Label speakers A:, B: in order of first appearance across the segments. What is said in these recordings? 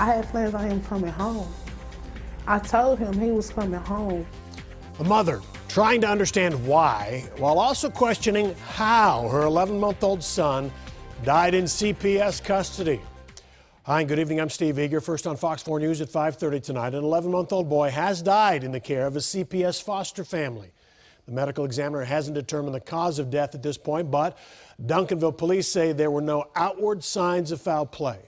A: I had plans on him coming home. I told him he was coming home.
B: The mother trying to understand why, while also questioning how her 11-month-old son died in CPS custody. Hi, and good evening. I'm Steve Eager. First on Fox 4 News at 5:30 tonight. An 11-month-old boy has died in the care of a CPS foster family. The medical examiner hasn't determined the cause of death at this point, but Duncanville Police say there were no outward signs of foul play.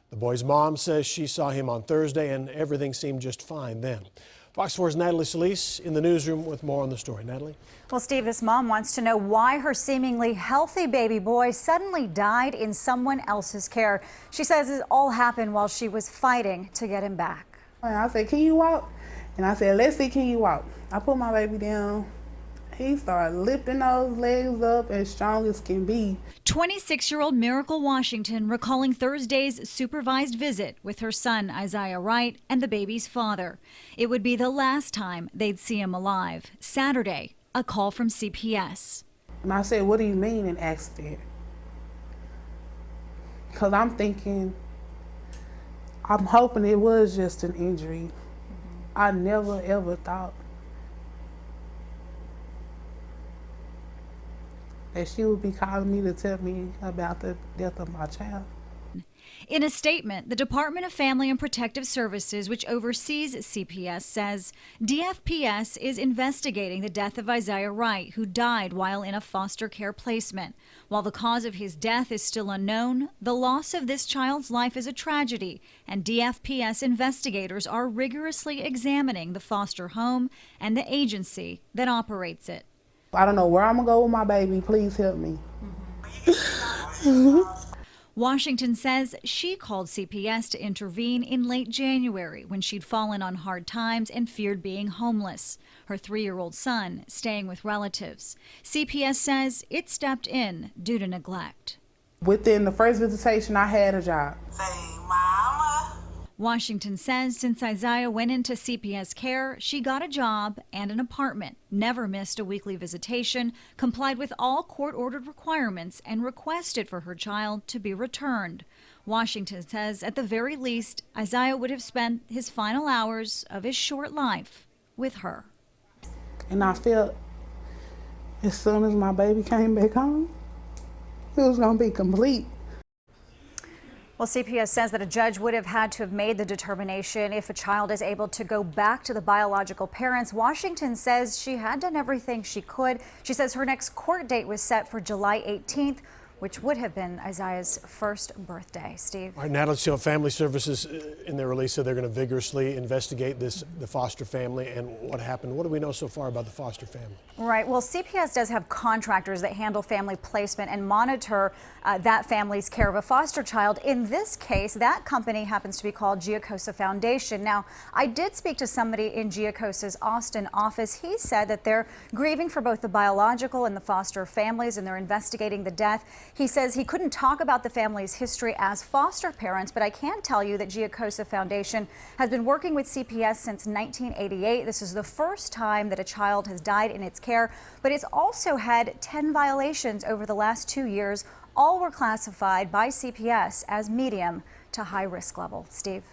B: The boy's mom says she saw him on Thursday and everything seemed just fine then. Fox 4's Natalie Solis in the newsroom with more on the story. Natalie?
C: Well, Steve, this mom wants to know why her seemingly healthy baby boy suddenly died in someone else's care. She says it all happened while she was fighting to get him back.
A: And I said, "Can you walk?" And I said, "Let's see, can you walk?" I put my baby down. He started lifting those legs up as strong as can be.
D: 26-year-old Miracle Washington recalling Thursday's supervised visit with her son Isaiah Wright and the baby's father. It would be the last time they'd see him alive. Saturday, a call from CPS.
A: And I said, "What do you mean an accident?" Because I'm thinking, I'm hoping it was just an injury. I never ever thought that she would be calling me to tell me about the death of my child.
D: In a statement, the Department of Family and Protective Services, which oversees CPS, says DFPS is investigating the death of Isaiah Wright, who died while in a foster care placement. While the cause of his death is still unknown, the loss of this child's life is a tragedy, and DFPS investigators are rigorously examining the foster home and the agency that operates it.
A: I don't know where I'm gonna go with my baby. Please help me.
D: Washington says she called CPS to intervene in late January when she'd fallen on hard times and feared being homeless. Her 3-year-old son staying with relatives. CPS says it stepped in due to neglect.
A: Within the first visitation, I had a job.
E: Say, Mama.
D: Washington says since Isaiah went into CPS care, she got a job and an apartment, never missed a weekly visitation, complied with all court-ordered requirements, and requested for her child to be returned. Washington says at the very least, Isaiah would have spent his final hours of his short life with her.
A: And I felt as soon as my baby came back home, it was gonna be complete.
C: Well, CPS says that a judge would have had to have made the determination if a child is able to go back to the biological parents. Washington says she had done everything she could. She says her next court date was set for July 18th, which would have been Isaiah's first birthday. Steve?
B: All right, Natalie, so Family Services in their release said they're going to vigorously investigate the foster family and what happened. What do we know so far about the foster family?
C: Right. Well, CPS does have contractors that handle family placement and monitor that family's care of a foster child. In this case, that company happens to be called Giacosa Foundation. Now, I did speak to somebody in Giacosa's Austin office. He said that they're grieving for both the biological and the foster families, and they're investigating the death. He says he couldn't talk about the family's history as foster parents, but I can tell you that Giacosa Foundation has been working with CPS since 1988. This is the first time that a child has died in its care, but it's also had 10 violations over the last 2 years. All were classified by CPS as medium to high risk level. Steve?